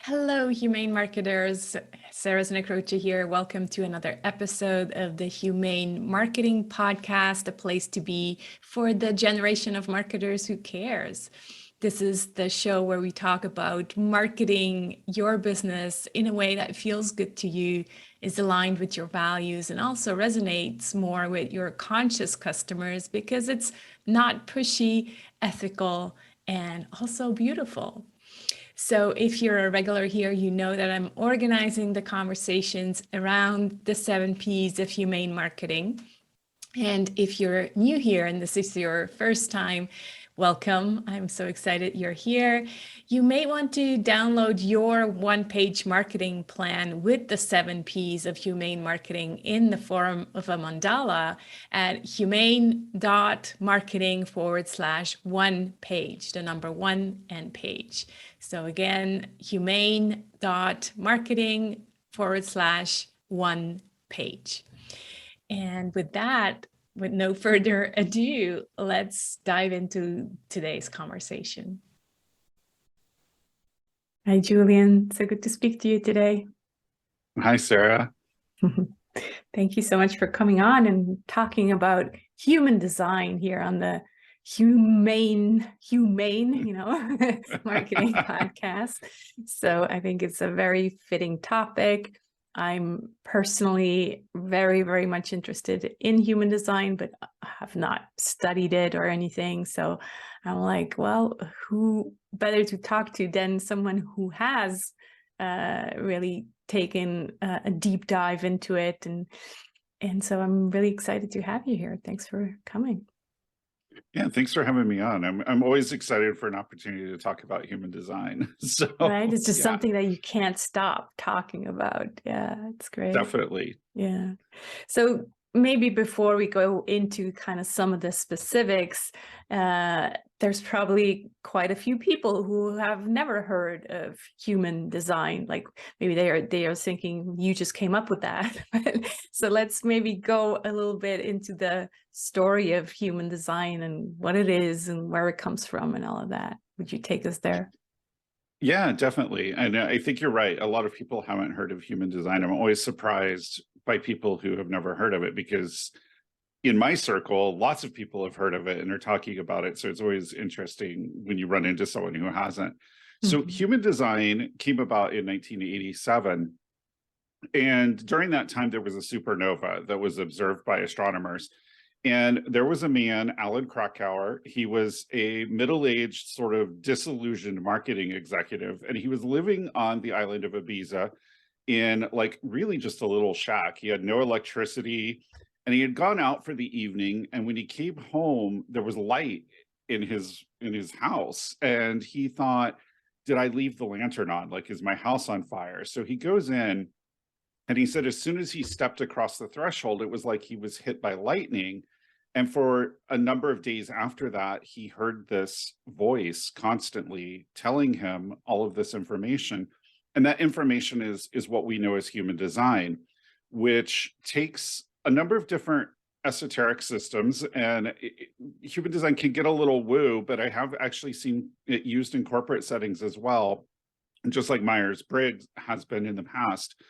Hello, Humane marketers. Sarah Znakrocha here. Welcome to another episode of the Humane Marketing Podcast, a place to be for the generation of marketers who cares. This is the show where we talk about marketing your business in a way that feels good to you, is aligned with your values, and also resonates more with your conscious customers because it's not pushy, ethical, and also beautiful. So if you're a regular here, you know that I'm organizing the conversations around the 7 Ps of humane marketing. And if you're new here and this is your first time, welcome. I'm so excited you're here. You may want to download your one-page marketing plan with the 7 Ps of humane marketing in the form of a mandala at humane.marketing/one page, the number 1 and page. So again, humane.marketing/one page. And with that, with no further ado, let's dive into today's conversation. Hi, Julian. So good to speak to you today. Hi, Sarah. Thank you so much for coming on and talking about human design here on the humane, marketing podcast. So I think it's a very fitting topic. I'm personally very, very much interested in human design, but have not studied it or anything. So I'm like, well, who better to talk to than someone who has really taken a deep dive into it. And so I'm really excited to have you here. Thanks for coming. Yeah, thanks for having me on. I'm always excited for an opportunity to talk about human design. So right, it's just something that you can't stop talking about. Yeah, it's great. Definitely. Yeah. So maybe before we go into kind of some of the specifics, there's probably quite a few people who have never heard of human design. Like maybe they are thinking you just came up with that. So let's maybe go a little bit into the story of human design and what it is and where it comes from and all of that. Would you take us there? Yeah, definitely. And I think you're right. A lot of people haven't heard of human design. I'm always surprised by people who have never heard of it because in my circle, lots of people have heard of it and are talking about it. So it's always interesting when you run into someone who hasn't. So human design came about in 1987. And during that time, there was a supernova that was observed by astronomers. And there was a man, Alan Krakauer. He was a middle-aged, sort of disillusioned marketing executive, and he was living on the island of Ibiza in like really just a little shack. He had no electricity, and he had gone out for the evening. And when he came home, there was light in his house, and he thought, "Did I leave the lantern on? Like, is my house on fire?" So he goes in, and he said as soon as he stepped across the threshold, it was like he was hit by lightning. And for a number of days after that, he heard this voice constantly telling him all of this information. And that information is what we know as human design, which takes a number of different esoteric systems. And human design can get a little woo, but I have actually seen it used in corporate settings as well, just like Myers-Briggs has been in the past.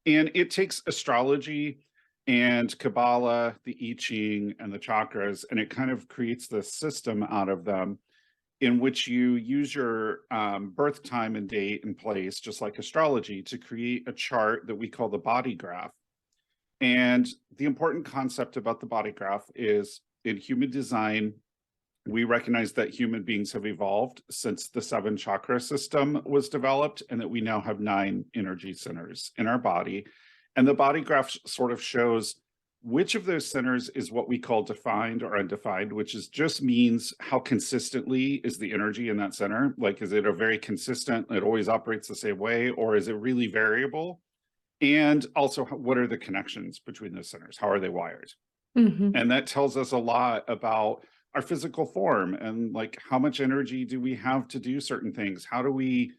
And it takes astrology and Kabbalah, the I Ching, and the chakras, and it kind of creates this system out of them in which you use your birth time and date and place, just like astrology, to create a chart that we call the body graph. And the important concept about the body graph is in human design, we recognize that human beings have evolved since the 7 chakra system was developed, and that we now have 9 energy centers in our body. And the body graph sort of shows which of those centers is what we call defined or undefined, which is just means how consistently is the energy in that center. Like, is it a very consistent, it always operates the same way, or is it really variable? And also, what are the connections between those centers? How are they wired? And that tells us a lot about our physical form and like how much energy do we have to do certain things? How do we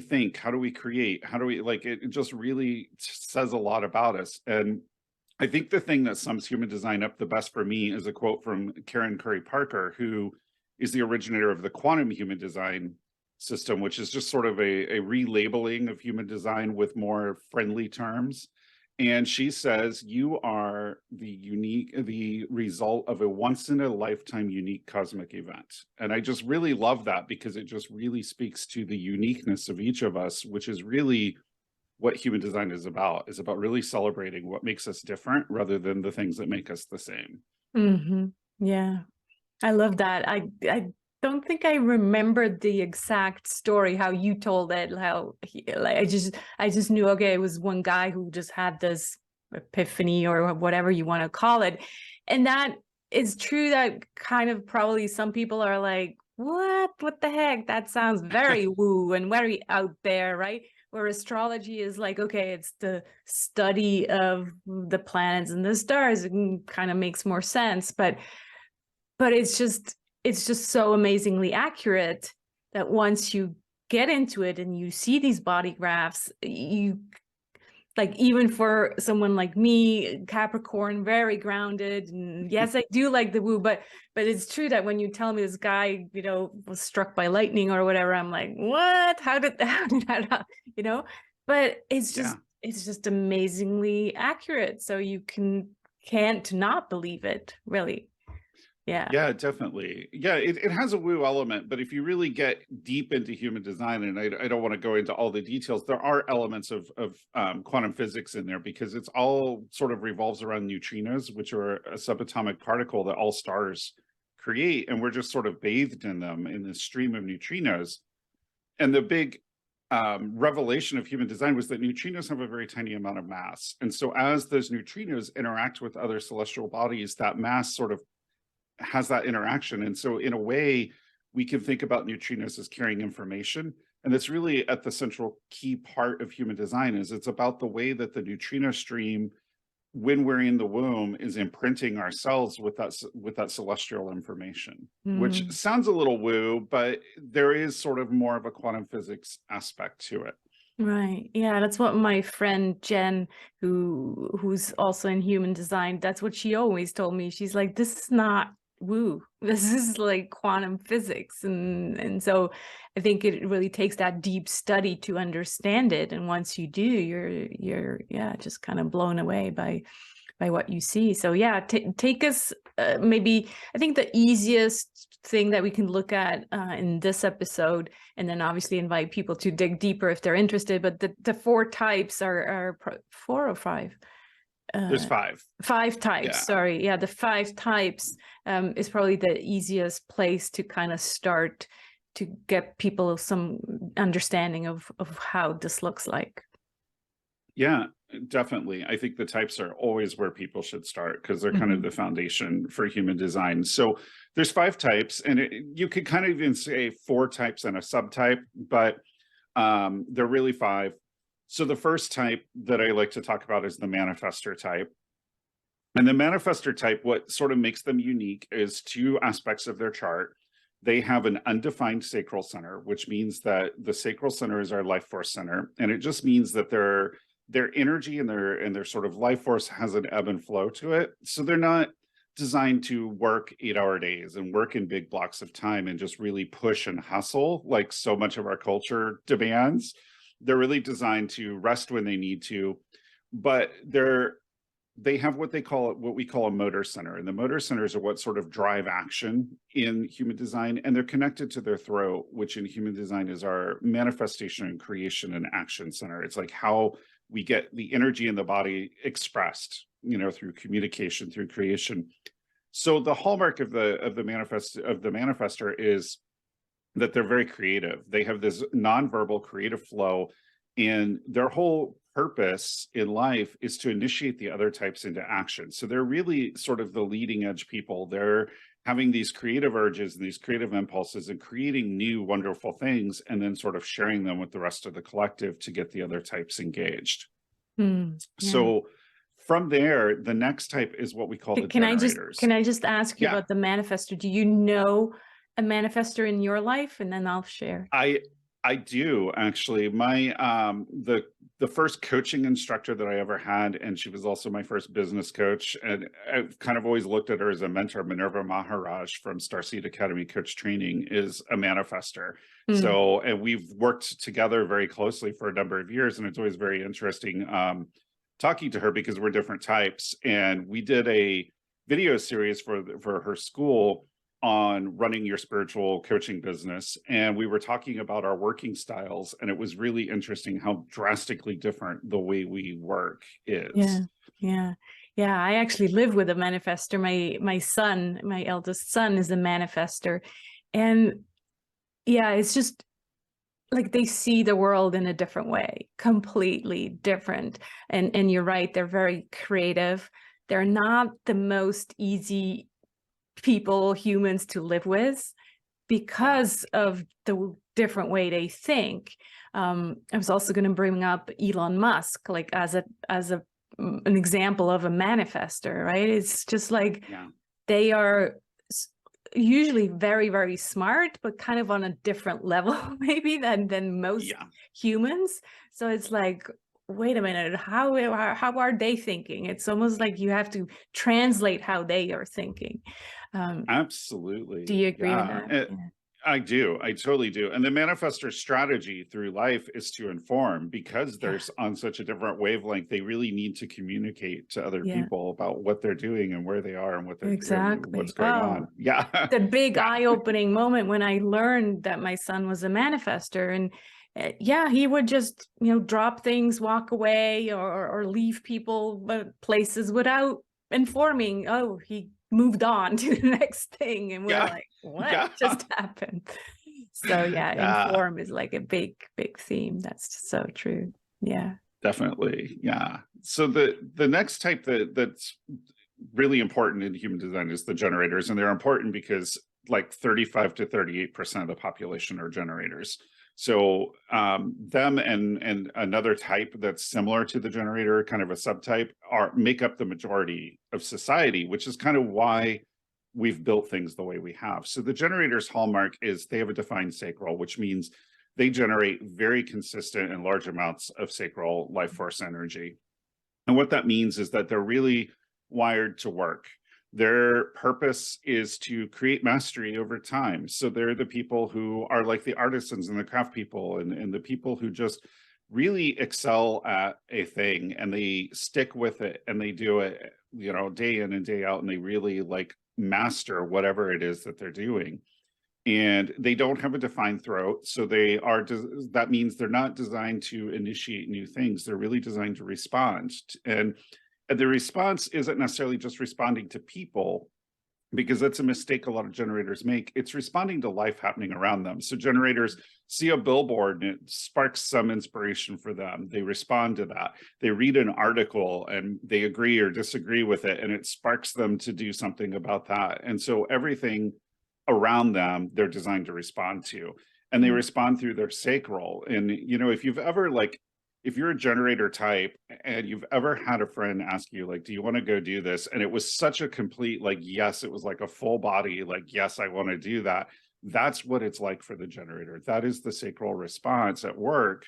think? How do we create? How do we like it just really says a lot about us. And I think the thing that sums human design up the best for me is a quote from Karen Curry Parker, who is the originator of the quantum human design system, which is just sort of a relabeling of human design with more friendly terms. And she says you are the result of a once in a lifetime unique cosmic event. And I just really love that because it just really speaks to the uniqueness of each of us, which is really what human design is about really celebrating what makes us different rather than the things that make us the same. Yeah, I love that. I don't think I remembered the exact story, how you told it, how like I just knew, okay, it was one guy who just had this epiphany or whatever you want to call it. And that is true, that kind of probably some people are like, what the heck? That sounds very woo and very out there, right? Where astrology is like, okay, it's the study of the planets and the stars. It kind of makes more sense, but it's just so amazingly accurate that once you get into it and you see these body graphs, you like, even for someone like me, Capricorn, very grounded, and yes, I do like the woo, but it's true that when you tell me this guy, you know, was struck by lightning or whatever, I'm like, what? How did that, you know? But it's just amazingly accurate. So you can't not believe it, really. Yeah, definitely. Yeah, it has a woo element, but if you really get deep into human design, and I don't want to go into all the details, there are elements of quantum physics in there because it's all sort of revolves around neutrinos, which are a subatomic particle that all stars create, and we're just sort of bathed in them in this stream of neutrinos. And the big revelation of human design was that neutrinos have a very tiny amount of mass, and so as those neutrinos interact with other celestial bodies, that mass sort of has that interaction. And so in a way, we can think about neutrinos as carrying information. And that's really at the central key part of human design. Is it's about the way that the neutrino stream, when we're in the womb, is imprinting ourselves with that celestial information, which sounds a little woo, but there is sort of more of a quantum physics aspect to it. Right. Yeah, that's what my friend Jen, who's also in human design, that's what she always told me. She's like, this is not woo. This is like quantum physics. And so I think it really takes that deep study to understand it. And once you do, you're just kind of blown away by what you see. So yeah, take us maybe, I think the easiest thing that we can look at in this episode, and then obviously invite people to dig deeper if they're interested, but the 4 types are 4 or 5? There's 5. 5 types, sorry. Yeah, the 5 types is probably the easiest place to kind of start to get people some understanding of how this looks like. Yeah, definitely. I think the types are always where people should start because they're kind of the foundation for human design. So there's 5 types, and you could kind of even say 4 types and a subtype, but they're really 5. So the first type that I like to talk about is the manifestor type. And the manifestor type, what sort of makes them unique is 2 aspects of their chart. They have an undefined sacral center, which means that the sacral center is our life force center. And it just means that their energy and their sort of life force has an ebb and flow to it. So they're not designed to work 8-hour days and work in big blocks of time and just really push and hustle like so much of our culture demands. They're really designed to rest when they need to, but they have what we call a motor center. And the motor centers are what sort of drive action in human design, and they're connected to their throat, which in human design is our manifestation and creation and action center. It's like how we get the energy in the body expressed, through communication, through creation. So the hallmark of the manifestor is that they're very creative. They have this nonverbal creative flow, and their whole purpose in life is to initiate the other types into action. So they're really sort of the leading edge people. They're having these creative urges and these creative impulses and creating new wonderful things, and then sort of sharing them with the rest of the collective to get the other types engaged. So from there, the next type is what we call the generators. Can I just ask you about the manifestor? Do you know a manifestor in your life? And then I'll share. I do actually. The first coaching instructor that I ever had, and she was also my first business coach, and I've kind of always looked at her as a mentor. Minerva Maharaj from Starseed Academy Coach Training is a manifester. Mm. So, and we've worked together very closely for a number of years, and it's always very interesting talking to her because we're different types. And we did a video series for her school on running your spiritual coaching business, and we were talking about our working styles, and it was really interesting how drastically different the way we work is. Yeah. I actually live with a manifester. My son, my eldest son, is a manifester, and yeah, it's just like they see the world in a different way, completely different. And you're right, they're very creative. They're not the most easy humans to live with because of the different way they think. I was also going to bring up Elon Musk, like as an example of a manifester, right? It's just like they are usually very, very smart, but kind of on a different level maybe than most humans. So it's like, wait a minute, how are they thinking? It's almost like you have to translate how they are thinking. Absolutely. Do you agree with that? I do. I totally do. And the manifestor strategy through life is to inform, because they're on such a different wavelength. They really need to communicate to other people about what they're doing and where they are and what they're doing, what's going on. Yeah. The big eye-opening moment when I learned that my son was a manifester, and he would just, drop things, walk away, or leave people places without informing. Oh, he moved on to the next thing, and we're like, what just happened? So inform is like a big theme. That's so true. Yeah, definitely. Yeah. So the next type that's really important in human design is the generators, and they're important because like 35 to 38% of the population are generators. So them and another type that's similar to the generator, kind of a subtype, make up the majority of society, which is kind of why we've built things the way we have. So the generator's hallmark is they have a defined sacral, which means they generate very consistent and large amounts of sacral life force energy. And what that means is that they're really wired to work. Their purpose is to create mastery over time. So they're the people who are like the artisans and the craft people and the people who just really excel at a thing, and they stick with it and they do it, day in and day out, and they really like master whatever it is that they're doing. And they don't have a defined throat. So that means they're not designed to initiate new things. They're really designed to respond. And the response isn't necessarily just responding to people, because that's a mistake a lot of generators make. It's responding to life happening around them. So generators see a billboard and it sparks some inspiration for them. They respond to that. They read an article and they agree or disagree with it, and it sparks them to do something about that. And so everything around them, they're designed to respond to, and they respond through their sacral. And, if you're a generator type and you've ever had a friend ask you, like, do you want to go do this? And it was such a complete, like, yes, it was like a full body, like, yes, I want to do that. That's what it's like for the generator. That is the sacral response at work.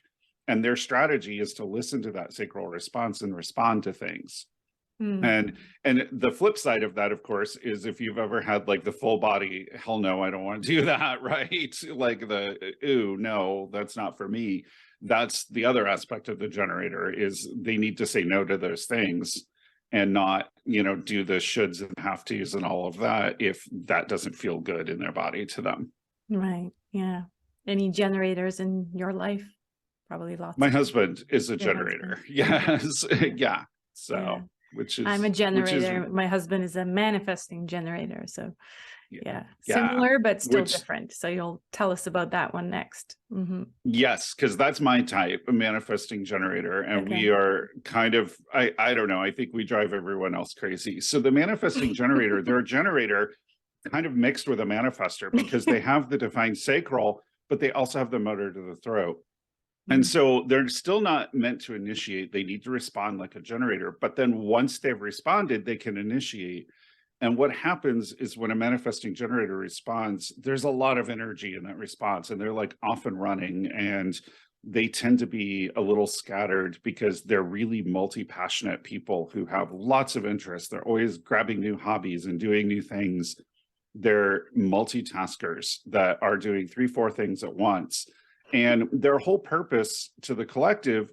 And their strategy is to listen to that sacral response and respond to things. And the flip side of that, of course, is if you've ever had like the full body, hell no, I don't want to do that, right? Like ooh, no, that's not for me. That's the other aspect of the generator, is they need to say no to those things and not, do the shoulds and have-tos and all of that if that doesn't feel good in their body to them. Right. Yeah. Any generators in your life? Probably lots. My husband is a generator. Yes. Yeah. So. I'm a generator. My husband is a manifesting generator. So similar, but still different. So you'll tell us about that one next. Yes, because that's my type, a manifesting generator. And we are kind of, I don't know, I think we drive everyone else crazy. So the manifesting generator, they're a generator kind of mixed with a manifester, because they have the defined sacral, but they also have the motor to the throat. And so they're still not meant to initiate. They need to respond like a generator. But then once they've responded, they can initiate. And what happens is when a manifesting generator responds, there's a lot of energy in that response, and they're like off and running, and they tend to be a little scattered because they're really multi-passionate people who have lots of interests. They're always grabbing new hobbies and doing new things. They're multitaskers that are doing 3-4 things at once. And their whole purpose to the collective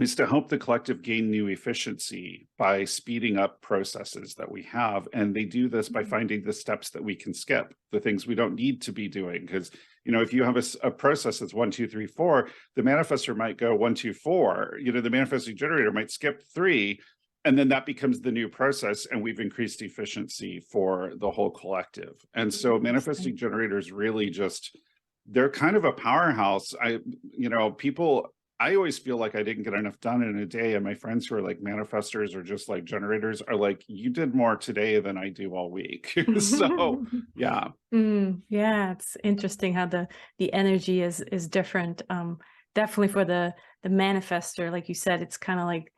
is to help the collective gain new efficiency by speeding up processes that we have. And they do this by finding the steps that we can skip, the things we don't need to be doing. Because, you know, if you have a process that's 1, 2, 3, 4, the manifestor might go 1, 2, 4, you know, the manifesting generator might skip 3, and then that becomes the new process, and we've increased efficiency for the whole collective. And so manifesting generators really just, they're kind of a powerhouse. I always feel like I didn't get enough done in a day, and my friends who are like manifestors or just like generators are like, you did more today than I do all week. So yeah. Yeah, it's interesting how the energy is different. Definitely for the manifestor, like you said, it's kind of like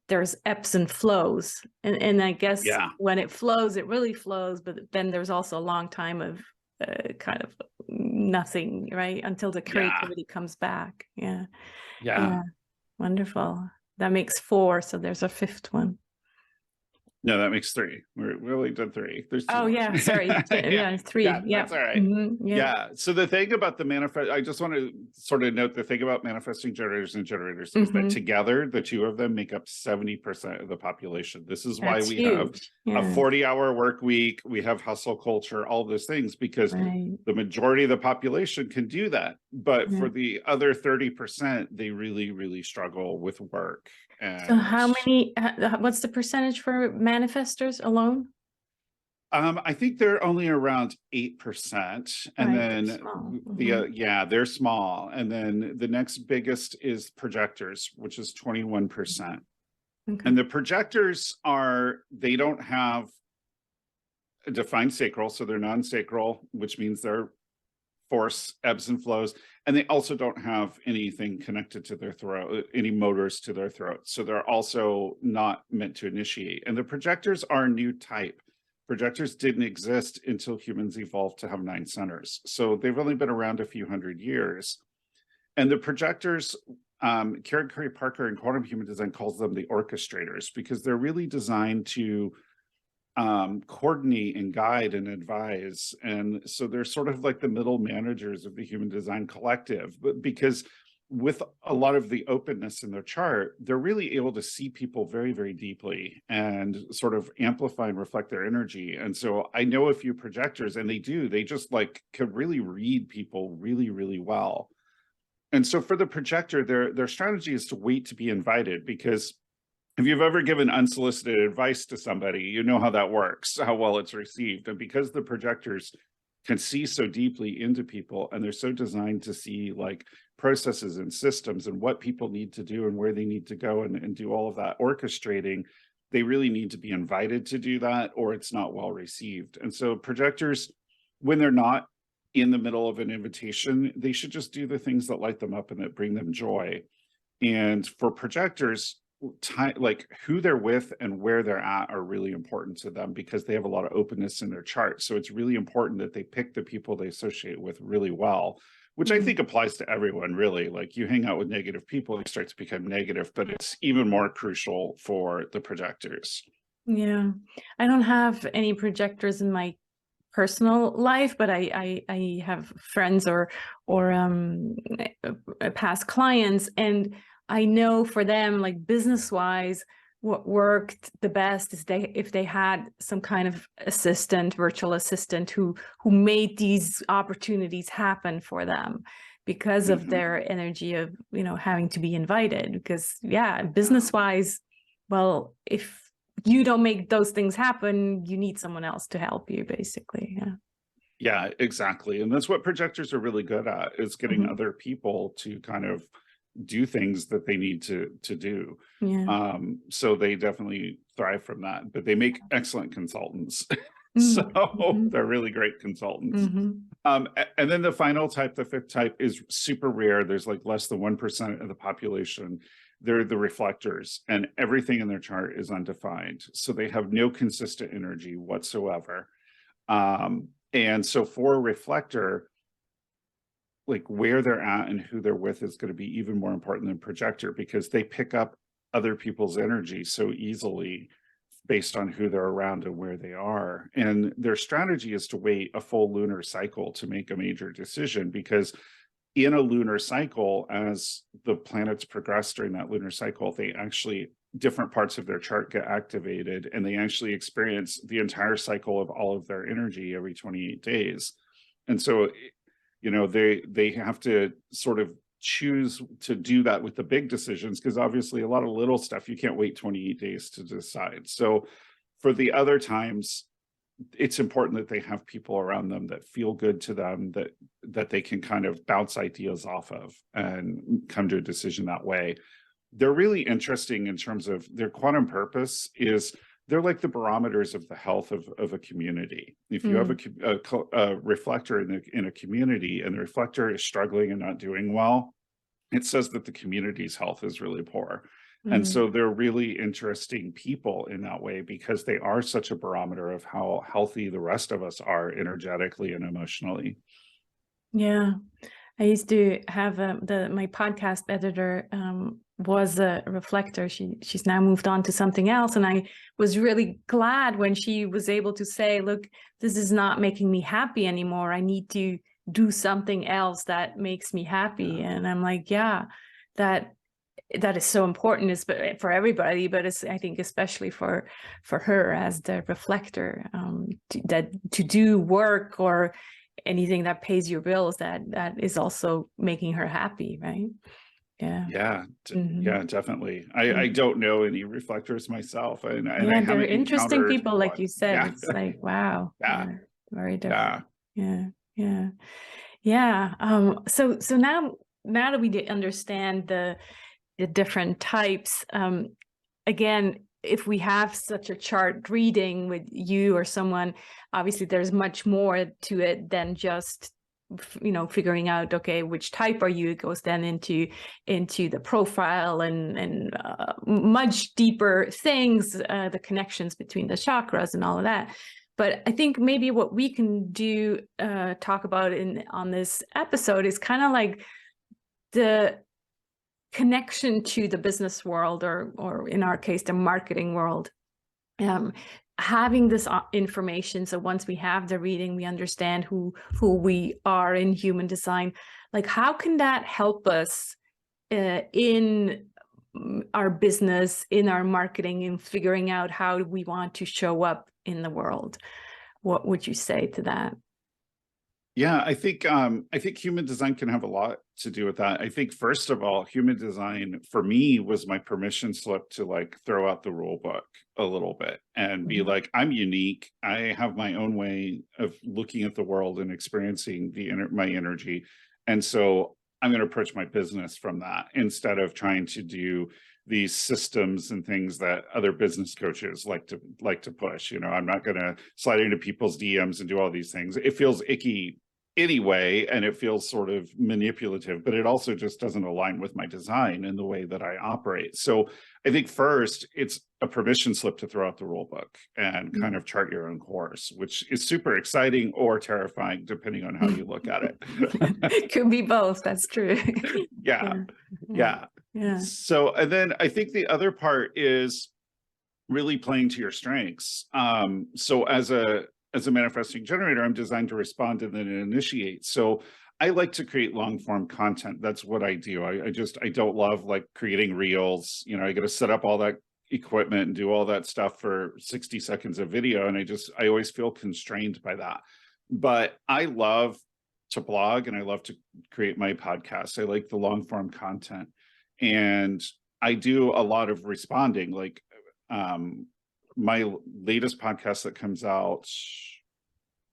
there's ebbs and flows, and I guess when it flows, it really flows, but then there's also a long time of kind of nothing, right, until the creativity comes back. Yeah, wonderful. That makes 4, so there's a 5th one. No, that makes 3. We only did 3. There's 2 oh more. yeah, sorry. Yeah, 3. Yeah, that's all right. Yeah. So the thing about the I just want to sort of note the thing about manifesting generators and generators is that together, the 2 of them make up 70% of the population. This is why we have a 40-hour work week. We have hustle culture, all those things, because the majority of the population can do that. But for the other 30%, they really, really struggle with work. And so how many, what's the percentage for manifestors alone? I think they're only around 8%. And then they're small. And then the next biggest is projectors, which is 21%. And the projectors they don't have a defined sacral, so they're non-sacral, which means they're force ebbs and flows, and they also don't have anything connected to their throat, any motors to their throat, so they're also not meant to initiate. And the projectors are a new type. Projectors didn't exist until humans evolved to have 9 centers, so they've only been around a few hundred years. And the projectors, Karen Curry Parker in Quantum Human Design calls them the orchestrators, because they're really designed to coordinate and guide and advise. And so they're sort of like the middle managers of the human design collective, but because with a lot of the openness in their chart, they're really able to see people very, very deeply and sort of amplify and reflect their energy. And so I know a few projectors, and they just like could really read people really, really well. And so for the projector, their strategy is to wait to be invited, because if you've ever given unsolicited advice to somebody, you know how that works, how well it's received. And because the projectors can see so deeply into people, and they're so designed to see like processes and systems and what people need to do and where they need to go and do all of that orchestrating, they really need to be invited to do that, or it's not well received. And so projectors, when they're not in the middle of an invitation, they should just do the things that light them up and that bring them joy. And for projectors, like who they're with and where they're at are really important to them, because they have a lot of openness in their chart. So it's really important that they pick the people they associate with really well, which I think applies to everyone, really. Like you hang out with negative people, they start to become negative, but it's even more crucial for the projectors. Yeah, I don't have any projectors in my personal life, but I have friends or past clients, and I know for them, like business wise, what worked the best is if they had some kind of assistant, virtual assistant who made these opportunities happen for them because of their energy of, you know, having to be invited. Because business wise, well, if you don't make those things happen, you need someone else to help you, basically. Yeah, exactly. And that's what projectors are really good at, is getting other people to kind of do things that they need to do. So they definitely thrive from that, but they make excellent consultants. So they're really great consultants. And then the final type, the 5th type, is super rare. There's like less than 1% of the population. they're the reflectors, and everything in their chart is undefined. So they have no consistent energy whatsoever. And so for a reflector, like where they're at and who they're with is going to be even more important than projector, because they pick up other people's energy so easily based on who they're around and where they are. And their strategy is to wait a full lunar cycle to make a major decision, because in a lunar cycle, as the planets progress during that lunar cycle, they actually, different parts of their chart get activated, and they actually experience the entire cycle of all of their energy every 28 days. And so, you know, they have to sort of choose to do that with the big decisions, because obviously a lot of little stuff you can't wait 28 days to decide. So for the other times, it's important that they have people around them that feel good to them, that they can kind of bounce ideas off of and come to a decision that way. They're really interesting in terms of their quantum purpose is they're like the barometers of the health of a community. If you have a reflector in a community, and the reflector is struggling and not doing well, it says that the community's health is really poor. And so they're really interesting people in that way, because they are such a barometer of how healthy the rest of us are energetically and emotionally. Yeah. I used to have my podcast editor was a reflector. She's now moved on to something else. And I was really glad when she was able to say, look, this is not making me happy anymore. I need to do something else that makes me happy. Yeah. And I'm like, yeah, that is so important for everybody, but it's, I think, especially for her as the reflector, to do work or anything that pays your bills, that is also making her happy, right? Yeah, definitely. I don't know any reflectors myself, and I they're haven't interesting encountered people, like one. you said. Yeah. It's like, wow, Yeah. very different. So now that we understand the different types, again, if we have such a chart reading with you or someone, obviously there's much more to it than just, you know, figuring out, okay, which type are you? It goes then into the profile and much deeper things, the connections between the chakras and all of that. But I think maybe what we can do, talk about on this episode, is kind of like the connection to the business world, or in our case, the marketing world. Having this information, so once we have the reading, we understand who we are in human design. Like, how can that help us in our business, in our marketing, in figuring out how we want to show up in the world? What would you say to that? Yeah, I think human design can have a lot to do with that. I think, first of all, human design for me was my permission slip to like throw out the rule book a little bit and be like, I'm unique. I have my own way of looking at the world and experiencing my energy. And so I'm going to approach my business from that, instead of trying to do these systems and things that other business coaches like to push. You know, I'm not going to slide into people's DMs and do all these things. It feels icky anyway, and it feels sort of manipulative, but it also just doesn't align with my design and the way that I operate. So I think first, it's a permission slip to throw out the rule book and kind of chart your own course, which is super exciting or terrifying, depending on how you look at it. It could be both. That's true. Yeah. So, and then I think the other part is really playing to your strengths. So as a manifesting generator, I'm designed to respond and then initiate. So I like to create long form content. That's what I do. I don't love like creating reels. You know, I got to set up all that equipment and do all that stuff for 60 seconds of video. And I always feel constrained by that. But I love to blog, and I love to create my podcast. I like the long form content. And I do a lot of responding, like my latest podcast that comes out,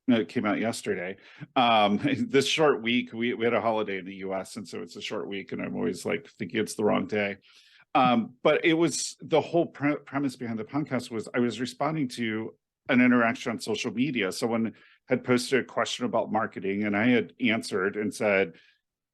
it came out yesterday. This short week, we had a holiday in the US, and so it's a short week, and I'm always like thinking it's the wrong day. But it was the whole premise behind the podcast was I was responding to an interaction on social media. Someone had posted a question about marketing, and I had answered and said,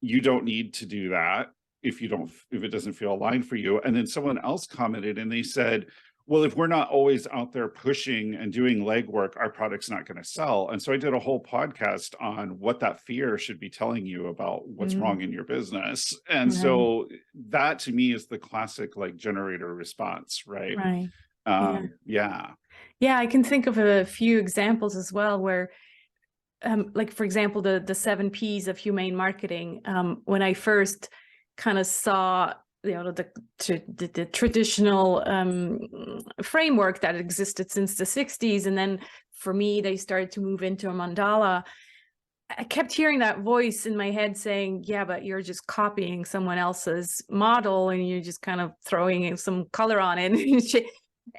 you don't need to do that. if it doesn't feel aligned for you. And then someone else commented and they said, well, if we're not always out there pushing and doing legwork, our product's not going to sell. And so I did a whole podcast on what that fear should be telling you about what's wrong in your business. And so that to me is the classic like generator response, right? Right. Yeah, I can think of a few examples as well where like, for example, the 7 Ps of humane marketing. When I first kind of saw, the traditional framework that existed since the 60s, and then for me, they started to move into a mandala. I kept hearing that voice in my head saying, yeah, but you're just copying someone else's model and you're just kind of throwing in some color on it.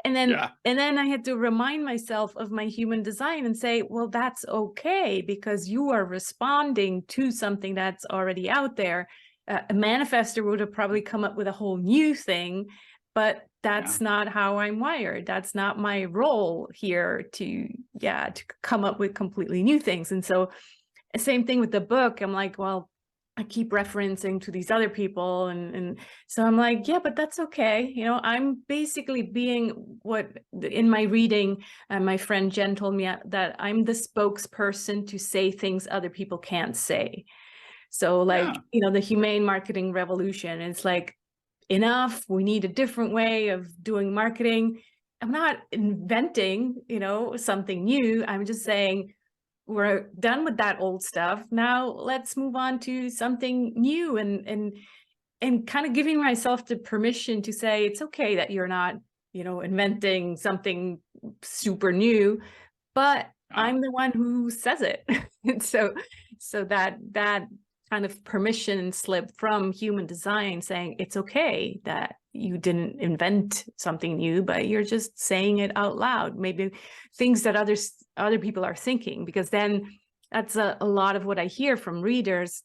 And then I had to remind myself of my human design and say, well, that's okay, because you are responding to something that's already out there. A manifester would have probably come up with a whole new thing, but that's not how I'm wired. That's not my role here to come up with completely new things. And so same thing with the book. I'm like, well, I keep referencing to these other people. And so I'm like, yeah, but that's okay. I'm basically being what in my reading, my friend Jen told me that I'm the spokesperson to say things other people can't say. So like, the humane marketing revolution, it's like, enough, we need a different way of doing marketing. I'm not inventing, something new. I'm just saying, we're done with that old stuff. Now let's move on to something new and kind of giving myself the permission to say, it's okay that you're not, inventing something super new, but I'm the one who says it. And so that kind of permission slip from human design saying it's okay that you didn't invent something new, but you're just saying it out loud, maybe things that other people are thinking, because then that's a lot of what I hear from readers.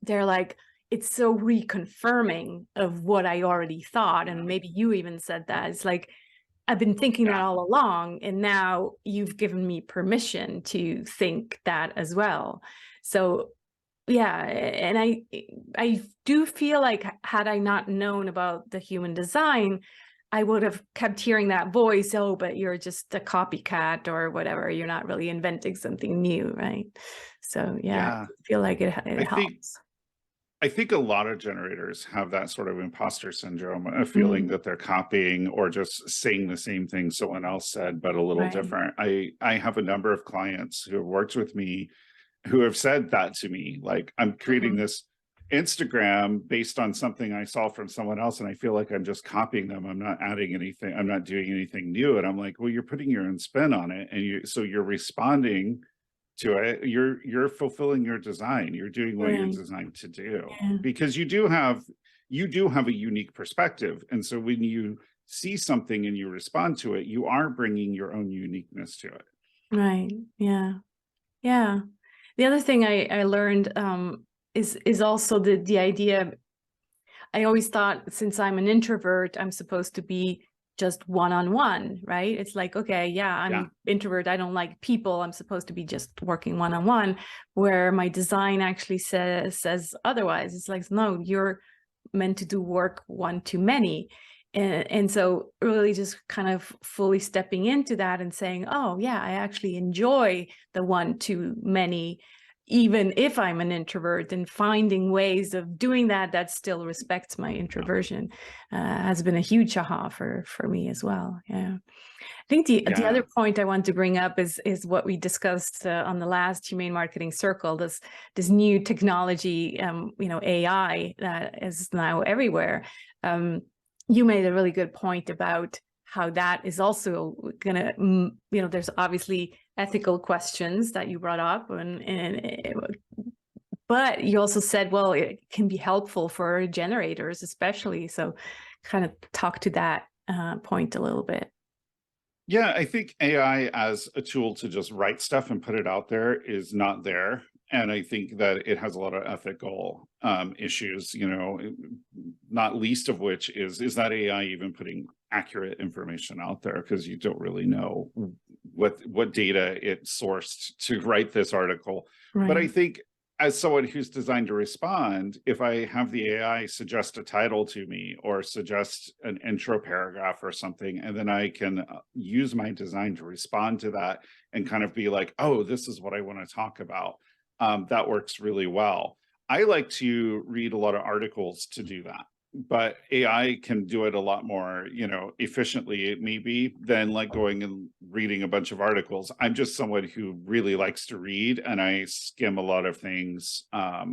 They're like, it's so reconfirming of what I already thought. And maybe you even said that. It's like, I've been thinking that all along, and now you've given me permission to think that as well. So and I do feel like, had I not known about the human design, I would have kept hearing that voice, oh, but you're just a copycat or whatever. You're not really inventing something new, right? So I feel like it helps. I think a lot of generators have that sort of imposter syndrome, a feeling that they're copying or just saying the same thing someone else said, but a little different. I have a number of clients who have worked with me who have said that to me, like, I'm creating this Instagram based on something I saw from someone else, and I feel like I'm just copying them. I'm not adding anything. I'm not doing anything new. And I'm like, well, you're putting your own spin on it, and you're responding to it. You're fulfilling your design. You're doing what you're designed to do, because you do have a unique perspective. And so when you see something and you respond to it, you are bringing your own uniqueness to it. Right. Yeah. The other thing I learned is also the idea. I always thought, since I'm an introvert, I'm supposed to be just one-on-one, right? It's like, okay, I'm introvert. I don't like people. I'm supposed to be just working one-on-one, where my design actually says otherwise. It's like, no, you're meant to do work one-to-many. And so really just kind of fully stepping into that and saying, oh yeah, I actually enjoy the one-to-many, even if I'm an introvert, and finding ways of doing that still respects my introversion has been a huge aha for me as well. I think the other point I want to bring up is what we discussed on the last Humane Marketing Circle, this new technology, AI that is now everywhere. You made a really good point about how that is also going to, there's obviously ethical questions that you brought up, but you also said, well, it can be helpful for generators, especially. So kind of talk to that point a little bit. Yeah, I think AI as a tool to just write stuff and put it out there is not there. And I think that it has a lot of ethical issues, not least of which is that AI even putting accurate information out there, because you don't really know what data it sourced to write this article. Right. But I think as someone who's designed to respond, if I have the AI suggest a title to me or suggest an intro paragraph or something, and then I can use my design to respond to that and kind of be like, oh, this is what I want to talk about. That works really well. I like to read a lot of articles to do that, but AI can do it a lot more, efficiently, maybe, than like going and reading a bunch of articles. I'm just someone who really likes to read, and I skim a lot of things. I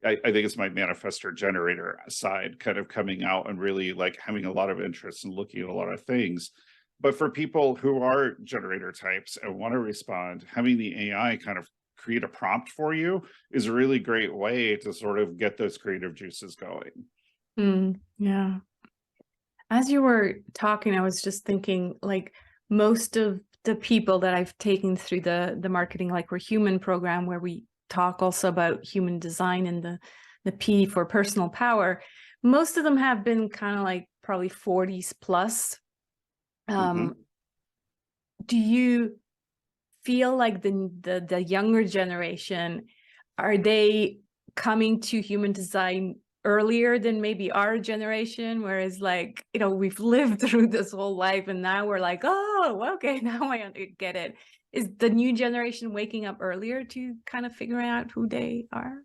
think it's my manifestor generator side kind of coming out and really like having a lot of interest and looking at a lot of things. But for people who are generator types and want to respond, having the AI kind of create a prompt for you is a really great way to sort of get those creative juices going. Yeah. As you were talking, I was just thinking, like, most of the people that I've taken through the Marketing Like We're Human program, where we talk also about human design and the P for personal power, most of them have been kind of like probably 40s plus. Do you feel like the younger generation, are they coming to human design earlier than maybe our generation, whereas like, we've lived through this whole life and now we're like, oh, okay, now I get it. Is the new generation waking up earlier to kind of figuring out who they are?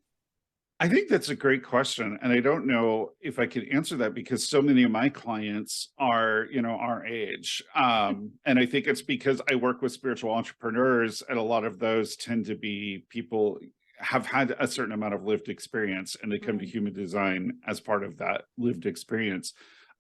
I think that's a great question. And I don't know if I could answer that because so many of my clients are, our age. And I think it's because I work with spiritual entrepreneurs, and a lot of those tend to be people have had a certain amount of lived experience, and they come to human design as part of that lived experience.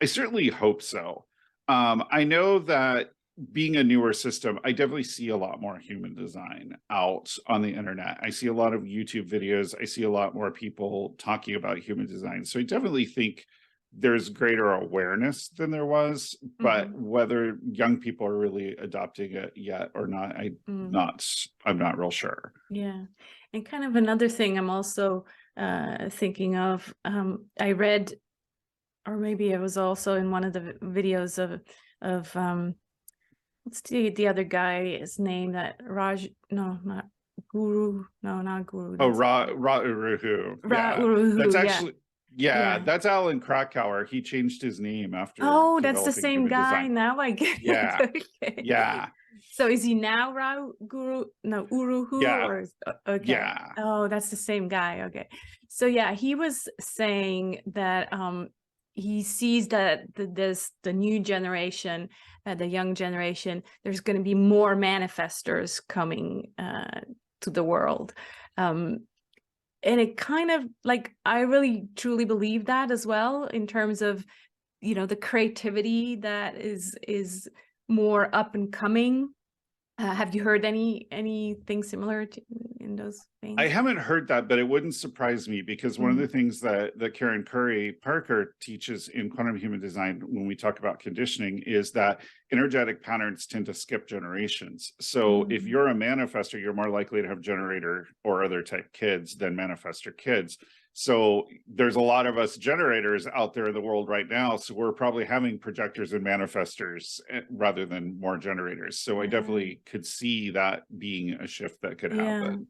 I certainly hope so. I know that being a newer system, I definitely see a lot more human design out on the internet. I see a lot of YouTube videos. I see a lot more people talking about human design. So I definitely think there's greater awareness than there was, but whether young people are really adopting it yet or not, I'm not real sure. Yeah. And kind of another thing I'm also thinking of, I read, or maybe it was also in one of the videos of what's the other guy's name, that not Guru. Oh, Ra-Uruhu. Ra-Uruhu, That's actually, that's Alan Krakauer. He changed his name after. Oh, that's the same guy. Design. Now I get it. Okay. Yeah. So is he now Uruhu? Yeah. Or okay. Yeah. Oh, that's the same guy. Okay. So yeah, he was saying that he sees that the new generation, the young generation, there's going to be more manifestors coming to the world. And it kind of like, I really truly believe that as well, in terms of, the creativity that is more up and coming. Have you heard anything similar in those things? I haven't heard that, but it wouldn't surprise me, because one of the things that Karen Curry Parker teaches in quantum human design when we talk about conditioning is that energetic patterns tend to skip generations. So if you're a manifestor, you're more likely to have generator or other type kids than manifestor kids. So there's a lot of us generators out there in the world right now. So we're probably having projectors and manifestors rather than more generators. So I definitely could see that being a shift that could happen.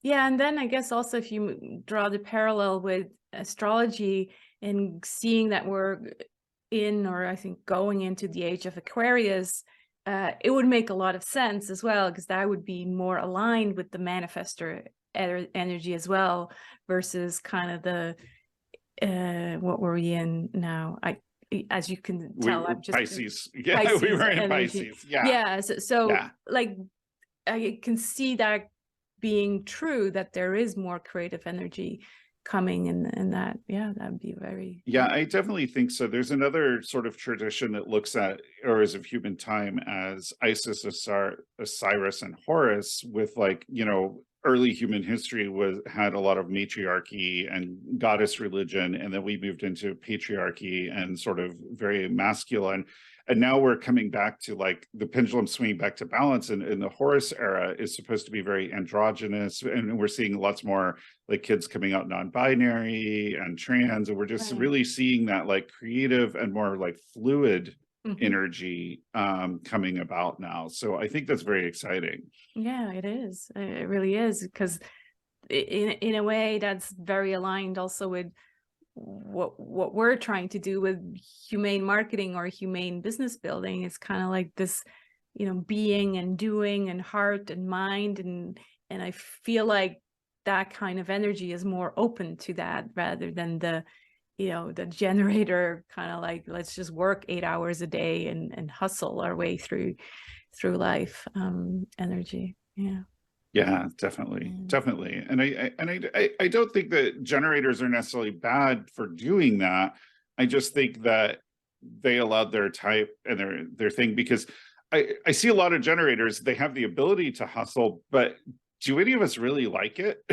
Yeah, and then I guess also if you draw the parallel with astrology and seeing that we're in, or I think going into the age of Aquarius, it would make a lot of sense as well, because that would be more aligned with the manifestor energy as well, versus kind of the what were we in now? As you can tell, I'm just Pisces. Yeah, Pisces, we were in energy. Pisces. Yeah. So like I can see that being true, that there is more creative energy coming in that. Yeah, that'd be very. Yeah, I definitely think so. There's another sort of tradition that looks at eras of human time as Isis, Osiris, and Horus, with like, early human history had a lot of matriarchy and goddess religion, and then we moved into patriarchy and sort of very masculine. And now we're coming back to like the pendulum swinging back to balance, and the Horus era is supposed to be very androgynous, and we're seeing lots more like kids coming out non-binary and trans, and we're just really seeing that like creative and more like fluid energy coming about now. So I think that's very exciting. Yeah, it is. It really is, because in a way that's very aligned also with what we're trying to do with humane marketing or humane business building. It's kind of like this, you know, being and doing and heart and mind, and I feel like that kind of energy is more open to that rather than the, you know, the generator kind of like, let's just work 8 hours a day and hustle our way through life energy. Yeah. Yeah, definitely. Definitely. And I don't think that generators are necessarily bad for doing that. I just think that they allowed their type and their thing, because I see a lot of generators, they have the ability to hustle, but do any of us really like it?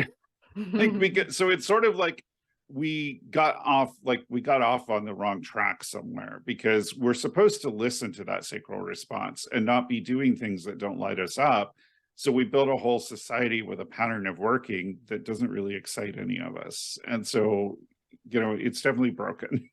Like, so it's sort of like we got off on the wrong track somewhere, because we're supposed to listen to that sacral response and not be doing things that don't light us up. So we build a whole society with a pattern of working that doesn't really excite any of us. And so, you know, it's definitely broken.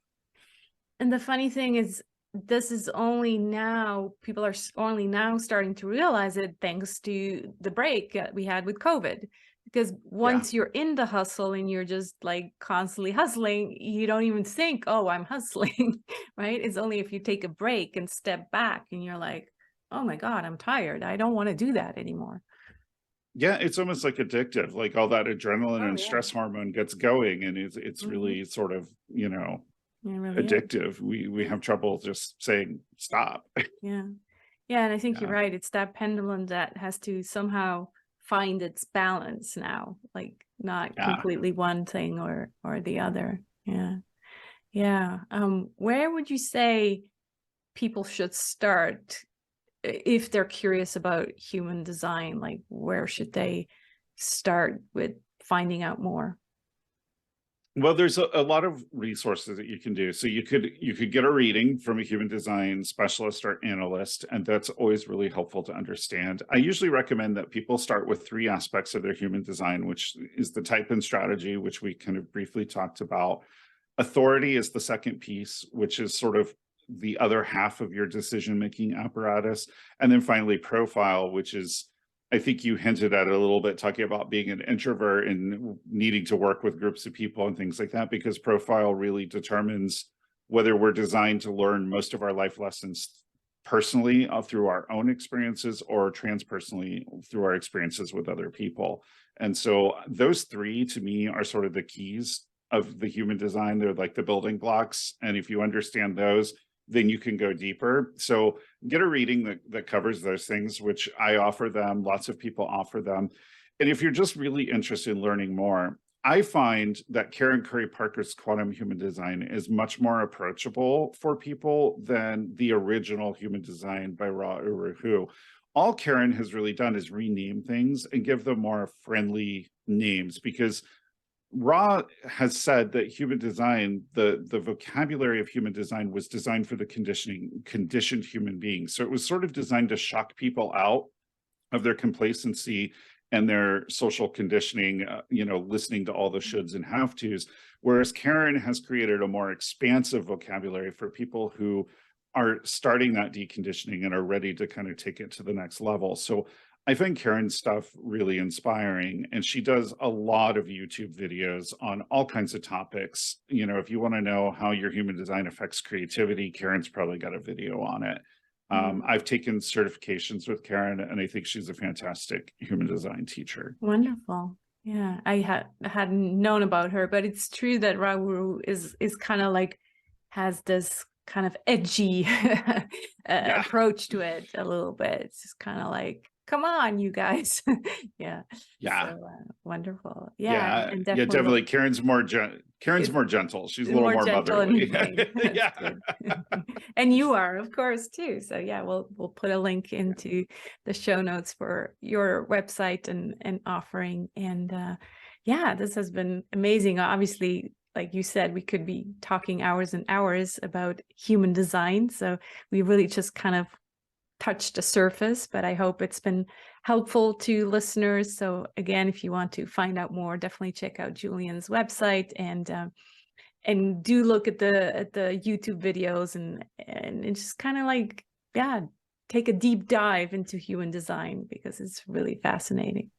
And the funny thing is, this is only now, people are only now starting to realize it, thanks to the break that we had with COVID. Because once you're in the hustle and you're just like constantly hustling, you don't even think, oh, I'm hustling, right? It's only if you take a break and step back and you're like, oh my God, I'm tired. I don't want to do that anymore. Yeah, it's almost like addictive, like all that adrenaline and stress hormone gets going, and it's really sort of, you know, really addictive. We have trouble just saying stop. Yeah. And I think you're right. It's that pendulum that has to somehow find its balance now, like not completely one thing or the other. Where would you say people should start if they're curious about human design? Like, where should they start with finding out more? Well, there's a lot of resources that you can do. So you could get a reading from a human design specialist or analyst, and that's always really helpful to understand. I usually recommend that people start with 3 aspects of their human design, which is the type and strategy, which we kind of briefly talked about. Authority is the second piece, which is sort of the other half of your decision-making apparatus. And then finally, profile, which is, I think you hinted at it a little bit, talking about being an introvert and needing to work with groups of people and things like that, because profile really determines whether we're designed to learn most of our life lessons personally through our own experiences, or transpersonally through our experiences with other people. And so those 3 to me are sort of the keys of the human design. They're like the building blocks. And if you understand those, then you can go deeper. So get a reading that covers those things, which I offer them. Lots of people offer them. And if you're just really interested in learning more, I find that Karen Curry Parker's Quantum Human Design is much more approachable for people than the original Human Design by Ra Uru Hu. All Karen has really done is rename things and give them more friendly names, because Ra has said that human design, the vocabulary of human design was designed for the conditioned human beings. So it was sort of designed to shock people out of their complacency and their social conditioning, you know, listening to all the shoulds and have-tos. Whereas Karen has created a more expansive vocabulary for people who are starting that deconditioning and are ready to kind of take it to the next level. So I find Karen's stuff really inspiring, and she does a lot of YouTube videos on all kinds of topics. You know, if you want to know how your human design affects creativity, Karen's probably got a video on it. I've taken certifications with Karen, and I think she's a fantastic human design teacher. Wonderful. Yeah, I hadn't known about her, but it's true that Ra Uru is kind of like, has this kind of edgy approach to it a little bit. It's just kind of like, come on, you guys. So, wonderful. And definitely Karen's more gentle. She's a little more motherly. And you are, of course, too. So we'll put a link into the show notes for your website and offering. And this has been amazing. Obviously, like you said, we could be talking hours and hours about human design. So we really just kind of touched the surface, but I hope it's been helpful to listeners. So again, if you want to find out more, definitely check out Julian's website and do look at the YouTube videos and just kind of like, take a deep dive into human design, because it's really fascinating.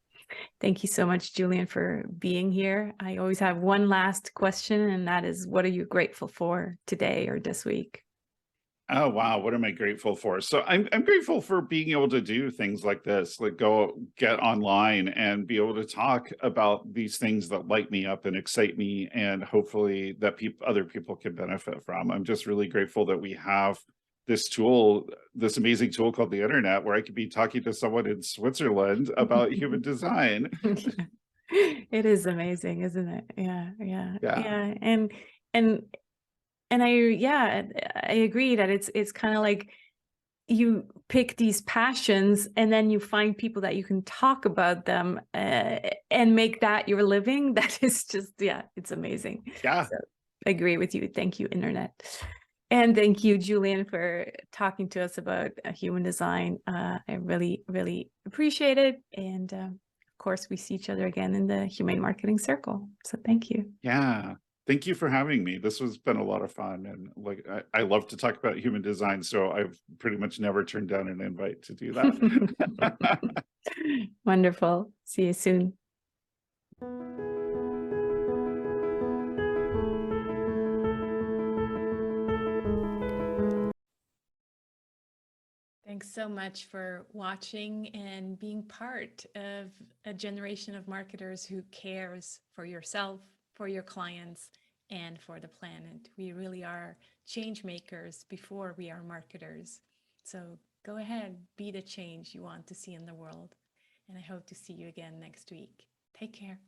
Thank you so much, Julian, for being here. I always have one last question, and that is, what are you grateful for today or this week? Oh wow, what am I grateful for? So I'm grateful for being able to do things like this, like go get online and be able to talk about these things that light me up and excite me, and hopefully that other people can benefit from. I'm just really grateful that we have this tool, this amazing tool called the internet, where I could be talking to someone in Switzerland about human design. It is amazing, isn't it? Yeah, yeah, Yeah. yeah. And I agree that it's kind of like you pick these passions and then you find people that you can talk about them and make that your living. That is just, yeah, it's amazing. Yeah. So I agree with you. Thank you, internet. And thank you, Julian, for talking to us about human design. I really, really appreciate it. And of course, we see each other again in the Humane Marketing Circle. So thank you. Yeah. Thank you for having me. This has been a lot of fun. And like, I love to talk about human design. So I've pretty much never turned down an invite to do that. Wonderful. See you soon. Thanks so much for watching and being part of a generation of marketers who cares for yourself, for your clients, and for the planet. We really are change makers before we are marketers. So go ahead, be the change you want to see in the world. And I hope to see you again next week. Take care.